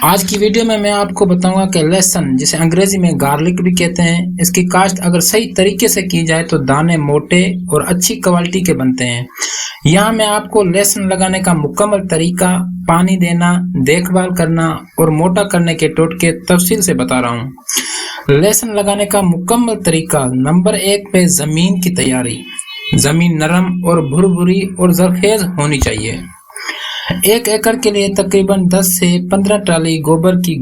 آج کی ویڈیو میں آپ کو بتاؤں گا کہ لہسن جسے انگریزی میں گارلک بھی کہتے ہیں، اس کی کاشت اگر صحیح طریقے سے کی جائے تو دانے موٹے اور اچھی کوالٹی کے بنتے ہیں۔ یہاں میں آپ کو لہسن لگانے کا مکمل طریقہ، پانی دینا، دیکھ بھال کرنا اور موٹا کرنے کے ٹوٹکے تفصیل سے بتا رہا ہوں۔ لہسن لگانے کا مکمل طریقہ: نمبر 1 پہ زمین کی تیاری۔ زمین نرم اور بھربھری اور زرخیز ہونی چاہیے۔ 1 ایکڑ کے لیے تقریباً 10 سے 15 ٹرالی گوبر کی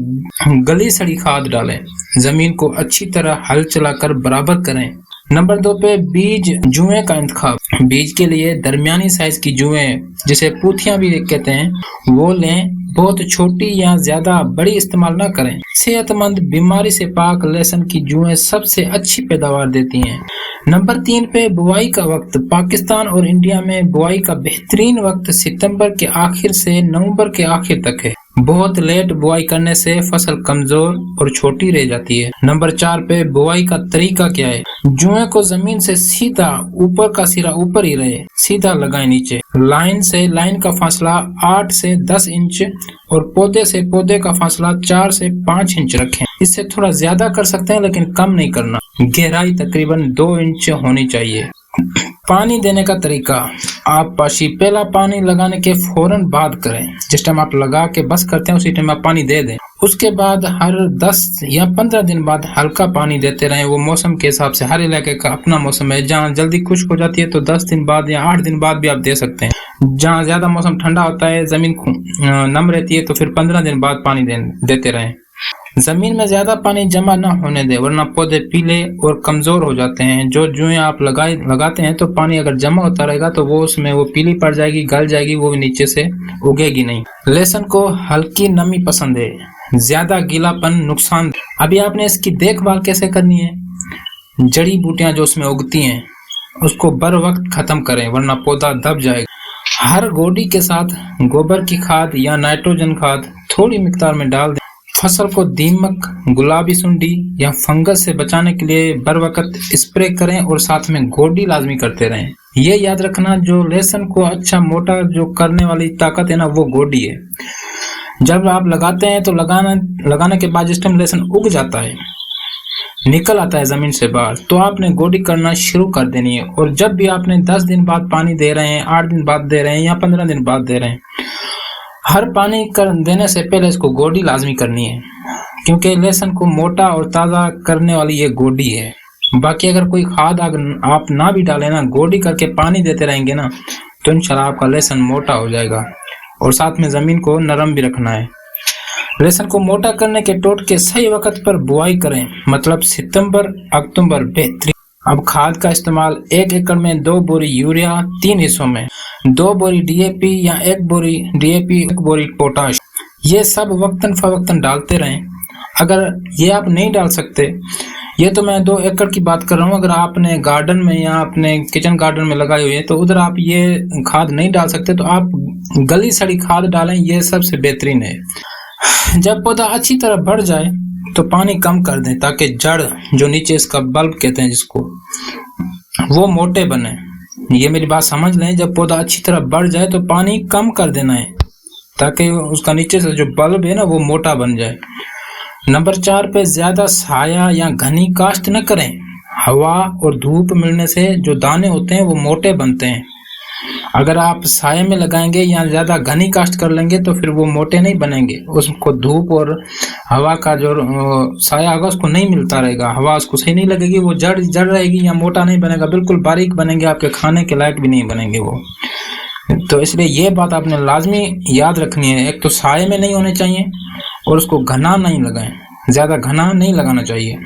گلی سڑی کھاد ڈالیں۔ زمین کو اچھی طرح ہل چلا کر برابر کریں۔ نمبر 2 پہ بیج جوئیں کا انتخاب۔ بیج کے لیے درمیانی سائز کی جوئیں، جسے پوتیاں بھی کہتے ہیں، وہ لیں۔ بہت چھوٹی یا زیادہ بڑی استعمال نہ کریں۔ صحت مند، بیماری سے پاک لہسن کی جوئیں سب سے اچھی پیداوار دیتی ہیں۔ نمبر 3 پہ بوائی کا وقت۔ پاکستان اور انڈیا میں بوائی کا بہترین وقت ستمبر کے آخر سے نومبر کے آخر تک ہے۔ بہت لیٹ بوائی کرنے سے فصل کمزور اور چھوٹی رہ جاتی ہے۔ نمبر 4 پہ بوائی کا طریقہ کیا ہے؟ جوئیں کو زمین سے سیدھا، اوپر کا سرا اوپر ہی رہے، سیدھا لگائیں نیچے۔ لائن سے لائن کا فاصلہ 8 سے 10 انچ اور پودے سے پودے کا فاصلہ 4 سے 5 انچ رکھیں۔ اس سے تھوڑا زیادہ کر سکتے ہیں لیکن کم نہیں کرنا۔ گہرائی تقریباً 2 انچ ہونی چاہیے۔ پانی دینے کا طریقہ: آپ پاشی پہلا پانی لگانے کے فوراً بعد کریں۔ جس ٹائم آپ لگا کے بس کرتے ہیں اسی ٹائم آپ پانی دے دیں۔ اس کے بعد ہر 10 یا 15 دن بعد ہلکا پانی دیتے رہیں۔ وہ موسم کے حساب سے، ہر علاقے کا اپنا موسم ہے۔ جہاں جلدی خشک ہو جاتی ہے تو 10 دن بعد یا 8 دن بعد بھی آپ دے سکتے ہیں۔ جہاں زیادہ موسم ٹھنڈا ہوتا ہے، زمین نم رہتی ہے، تو پھر 15 دن بعد پانی دیتے رہیں۔ زمین میں زیادہ پانی جمع نہ ہونے دیں ورنہ پودے پیلے اور کمزور ہو جاتے ہیں۔ جو جوئیں آپ لگاتے ہیں تو پانی اگر جمع ہوتا رہے گا تو وہ اس میں پیلی پڑ جائے گی، گل جائے گی، وہ نیچے سے اگے گی نہیں۔ لہسن کو ہلکی نمی پسند ہے، زیادہ گیلا پن نقصان دہ۔ ابھی آپ نے اس کی دیکھ بھال کیسے کرنی ہے؟ جڑی بوٹیاں جو اس میں اگتی ہیں اس کو بر وقت ختم کریں ورنہ پودا دب جائے گا۔ ہر گوڈی کے ساتھ گوبر کی کھاد یا نائٹروجن کھاد تھوڑی مقدار میں ڈال دیں۔ فصل کو دیمک، گلابی سنڈی یا فنگس سے بچانے کے لیے بر وقت اسپرے کریں اور ساتھ میں گوڈی لازمی کرتے رہیں۔ یہ یاد رکھنا، جو لہسن کو اچھا موٹا جو کرنے والی طاقت ہے نا، وہ گوڈی ہے۔ جب آپ لگاتے ہیں تو لگانے کے بعد جس ٹائم لہسن اگ جاتا ہے، نکل آتا ہے زمین سے باہر، تو آپ نے گوڈی کرنا شروع کر دینی ہے۔ اور جب بھی آپ نے 10 دن بعد پانی دے رہے ہیں، 8 دن بعد دے رہے ہیں یا 15 دن بعد دے رہے ہیں، ہر پانی دینے سے پہلے اس کو گوڈی لازمی کرنی ہے، کیونکہ لہسن کو موٹا اور تازہ کرنے والی یہ گوڈی ہے۔ باقی اگر کوئی کھاد آپ نہ بھی ڈالیں نا، گوڈی کر کے پانی دیتے رہیں گے نا، تو انشاءاللہ آپ کا لہسن موٹا ہو جائے گا۔ اور ساتھ میں زمین کو نرم بھی رکھنا ہے۔ لہسن کو موٹا کرنے کے ٹوٹکے: صحیح وقت پر بوائی کریں، مطلب ستمبر اکتوبر بہترین۔ اب کھاد کا استعمال: 1 ایکڑ میں 2 بوری یوریا 3 حصوں میں، 2 بوری ڈی اے پی یا 1 بوری ڈی اے پی 1 بوری پوٹاش، یہ سب وقتاً فوقتاً ڈالتے رہیں۔ اگر یہ آپ نہیں ڈال سکتے، یہ تو میں 2 ایکڑ کی بات کر رہا ہوں، اگر آپ نے گارڈن میں یا اپنے کچن گارڈن میں لگائی ہوئی ہے تو ادھر آپ یہ کھاد نہیں ڈال سکتے، تو آپ گلی سڑی کھاد ڈالیں، یہ سب سے بہترین ہے۔ جب پودا اچھی طرح بڑھ جائے تو پانی کم کر دیں تاکہ جڑ، جو نیچے اس کا بلب کہتے ہیں جس کو، وہ موٹے بنے۔ یہ میری بات سمجھ لیں، جب پودا اچھی طرح بڑھ جائے تو پانی کم کر دینا ہے تاکہ اس کا نیچے سے جو بلب ہے نا وہ موٹا بن جائے۔ نمبر 4 پہ زیادہ سایہ یا گھنی کاشت نہ کریں۔ ہوا اور دھوپ ملنے سے جو دانے ہوتے ہیں وہ موٹے بنتے ہیں۔ اگر آپ سائے میں لگائیں گے یا زیادہ گھنی کاشت کر لیں گے تو پھر وہ موٹے نہیں بنیں گے۔ اس کو دھوپ اور ہوا کا جو سایہ ہوگا اس کو نہیں ملتا رہے گا، ہوا اس کو صحیح نہیں لگے گی، وہ جڑ رہے گی یا موٹا نہیں بنے گا، بالکل باریک بنیں گے، آپ کے کھانے کے لائق بھی نہیں بنیں گے وہ۔ تو اس لیے یہ بات آپ نے لازمی یاد رکھنی ہے، ایک تو سائے میں نہیں ہونے چاہیے اور اس کو گھنا نہیں لگائیں، زیادہ گھنا نہیں لگانا چاہیے۔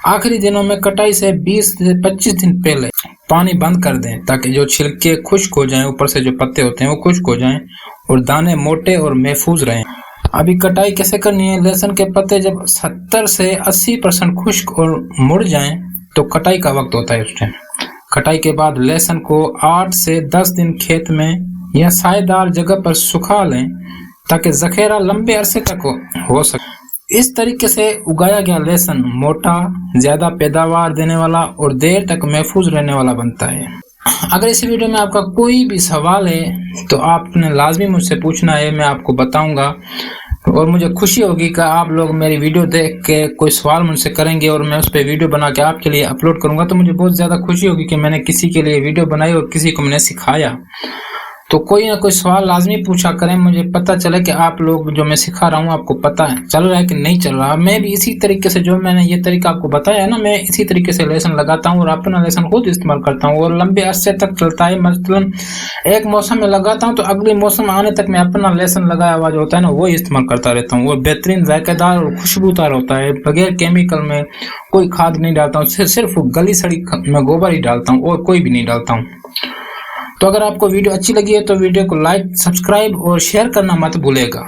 آخری دنوں میں کٹائی سے 20 سے 25 دن پہلے پانی بند کر دیں تاکہ جو چھلکے خشک ہو جائیں، اوپر سے جو پتے ہوتے ہیں وہ خشک ہو جائیں اور دانے موٹے اور محفوظ رہیں۔ ابھی کٹائی کیسے کرنی ہے؟ لہسن کے پتے جب 70 سے 80% خشک اور مڑ جائیں تو کٹائی کا وقت ہوتا ہے اس ٹائم۔ کٹائی کے بعد لہسن کو 8 سے 10 دن کھیت میں یا سائے دار جگہ پر سکھا لیں تاکہ ذخیرہ لمبے عرصے تک ہو سکے۔ اس طریقے سے اگایا گیا لہسن موٹا، زیادہ پیداوار دینے والا اور دیر تک محفوظ رہنے والا بنتا ہے۔ اگر اس ویڈیو میں آپ کا کوئی بھی سوال ہے تو آپ نے لازمی مجھ سے پوچھنا ہے، میں آپ کو بتاؤں گا۔ اور مجھے خوشی ہوگی کہ آپ لوگ میری ویڈیو دیکھ کے کوئی سوال مجھ سے کریں گے اور میں اس پہ ویڈیو بنا کے آپ کے لیے اپلوڈ کروں گا، تو مجھے بہت زیادہ خوشی ہوگی کہ میں نے کسی کے لیے ویڈیو بنائی اور کسی کو میں نے سکھایا۔ تو کوئی نہ کوئی سوال لازمی پوچھا کریں، مجھے پتہ چلے کہ آپ لوگ جو میں سکھا رہا ہوں آپ کو پتہ چل رہا ہے کہ نہیں چل رہا۔ میں بھی اسی طریقے سے جو میں نے یہ طریقہ آپ کو بتایا ہے نا، میں اسی طریقے سے لیسن لگاتا ہوں اور اپنا لیسن خود استعمال کرتا ہوں اور لمبے عرصے تک چلتا ہے۔ مثلاً ایک موسم میں لگاتا ہوں تو اگلی موسم آنے تک میں اپنا لیسن لگایا ہوا جو ہوتا ہے نا وہی استعمال کرتا رہتا ہوں، اور بہترین ذائقہ دار اور خوشبودار ہوتا ہے، بغیر کیمیکل میں کوئی کھاد نہیں ڈالتا ہوں، صرف گلی سڑی میں گوبر ہی ڈالتا ہوں اور کوئی بھی نہیں ڈالتا ہوں۔ تو اگر آپ کو ویڈیو اچھی لگی ہے تو ویڈیو کو لائک، سبسکرائب اور شیئر کرنا مت بھولے گا۔